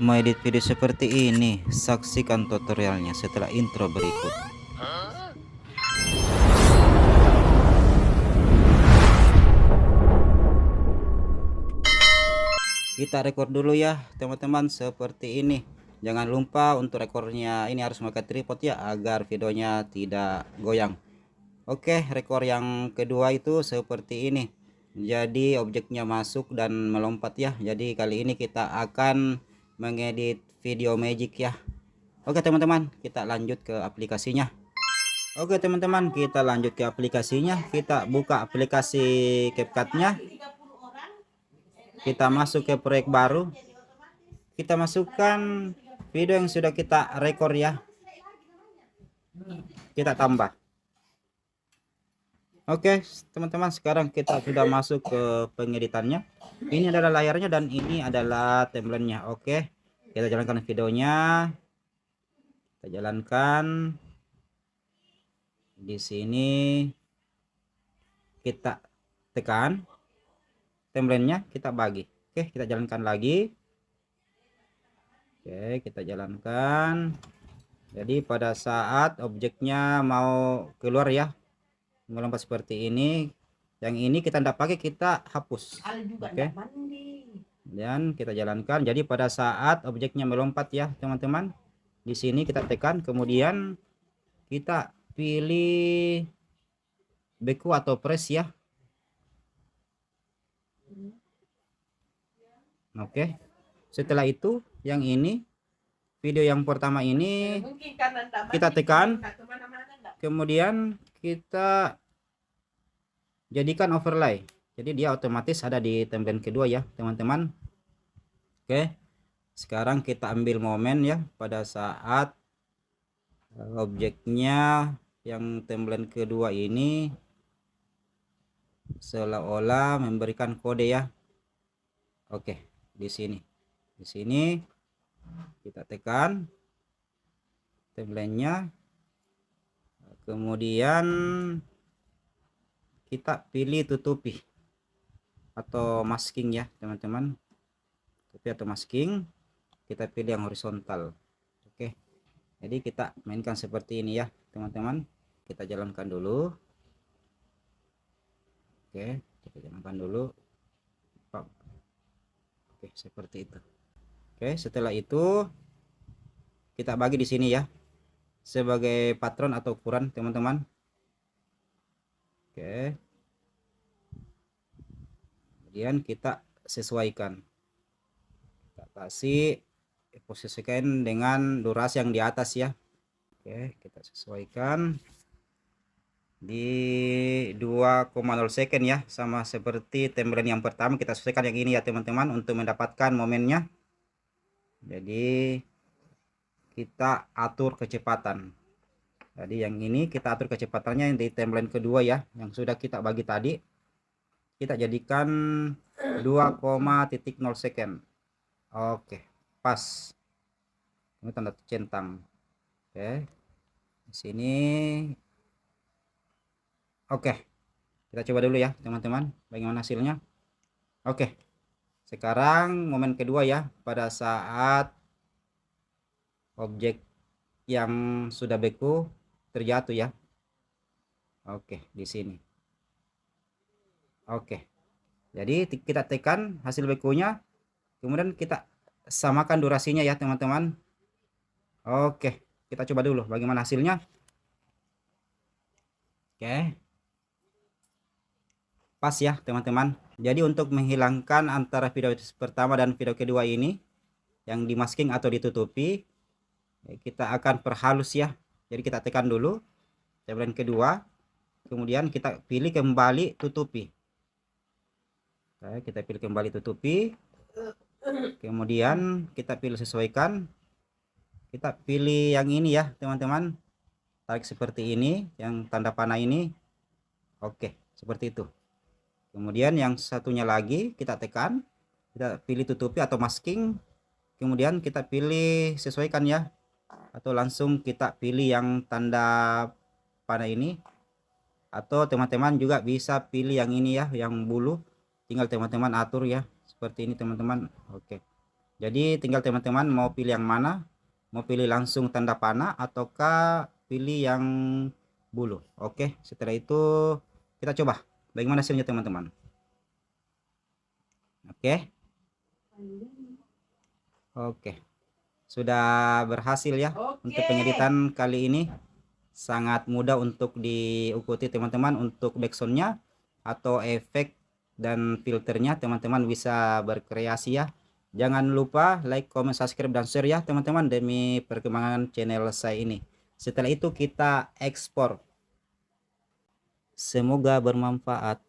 Mau edit video seperti ini, saksikan tutorialnya setelah intro berikut. Kita rekor dulu ya teman-teman, seperti ini. Jangan lupa untuk rekornya ini harus pakai tripod ya, agar videonya tidak goyang. Oke, rekor yang kedua itu seperti ini. Jadi objeknya masuk dan melompat ya. Jadi kali ini kita akan mengedit video magic ya. Oke teman-teman, kita lanjut ke aplikasinya. Oke teman-teman, kita lanjut ke aplikasinya. Kita buka aplikasi CapCut-nya. Kita masuk ke proyek baru. Kita masukkan video yang sudah kita rekor ya. Kita tambah. Oke teman-teman, sekarang kita sudah masuk ke pengeditannya. Ini adalah layarnya dan ini adalah timelinenya. Oke, kita jalankan videonya. Kita jalankan. Di sini kita tekan timelinenya, kita bagi. Oke, kita jalankan lagi. Oke, kita jalankan. Jadi pada saat objeknya mau keluar ya, melompat seperti ini, yang ini kita tidak pakai, kita hapus. Oke, dan kita jalankan. Jadi pada saat objeknya melompat ya teman-teman, di sini kita tekan, kemudian kita pilih beku atau press ya. Oke, setelah itu yang ini, video yang pertama ini kita tekan, kemudian kita jadikan overlay. Jadi dia otomatis ada di timeline kedua ya teman-teman. Oke, sekarang kita ambil momen ya pada saat objeknya yang timeline kedua ini seolah-olah memberikan kode ya. Oke, di sini kita tekan timelinenya, kemudian kita pilih tutupi atau masking ya teman-teman. Tutupi atau masking, kita pilih yang horizontal. Oke, jadi kita mainkan seperti ini ya teman-teman. Kita jalankan dulu. Oke, kita jalankan dulu. Oke, seperti itu. Oke, setelah itu kita bagi di sini ya sebagai patron atau ukuran teman-teman. Oke, kemudian kita sesuaikan, kita kasih posisikan dengan durasi yang di atas ya. Oke, kita sesuaikan di 2,0 second ya, sama seperti timeline yang pertama. Kita sesuaikan yang ini ya teman-teman untuk mendapatkan momennya. Jadi kita atur kecepatan. Jadi yang ini kita atur kecepatannya yang di timeline kedua ya, yang sudah kita bagi tadi. Kita jadikan 2,0 second. Oke, pas. Ini tanda centang. Oke, di sini. Oke, kita coba dulu ya teman-teman, bagaimana hasilnya. Oke, sekarang momen kedua ya, pada saat objek yang sudah beku terjatuh ya. Oke, di sini. Oke, jadi kita tekan hasil bekunya, kemudian kita samakan durasinya ya teman-teman. Oke, kita coba dulu bagaimana hasilnya. Oke, pas ya teman-teman. Jadi untuk menghilangkan antara video pertama dan video kedua ini yang di masking atau ditutupi, kita akan perhalus ya. Jadi kita tekan dulu timeline kedua, kemudian kita pilih kembali tutupi. Oke, kita pilih kembali tutupi, kemudian kita pilih sesuaikan, kita pilih yang ini ya teman-teman, tarik seperti ini yang tanda panah ini. Oke, seperti itu. Kemudian yang satunya lagi kita tekan, kita pilih tutupi atau masking, kemudian kita pilih sesuaikan ya, atau langsung kita pilih yang tanda panah ini, atau teman-teman juga bisa pilih yang ini ya, yang bulu, tinggal teman-teman atur ya seperti ini teman-teman. Oke, Jadi tinggal teman-teman mau pilih yang mana, mau pilih langsung tanda panah ataukah pilih yang bulu. Oke, setelah itu kita coba bagaimana hasilnya teman-teman. Oke. Oke, sudah berhasil ya. Untuk pengeditan kali ini sangat mudah untuk diikuti teman-teman. Untuk backsoundnya atau efek dan filternya teman-teman bisa berkreasi ya. Jangan lupa like, comment, subscribe, dan share ya teman-teman demi perkembangan channel saya ini. Setelah itu kita ekspor. Semoga bermanfaat.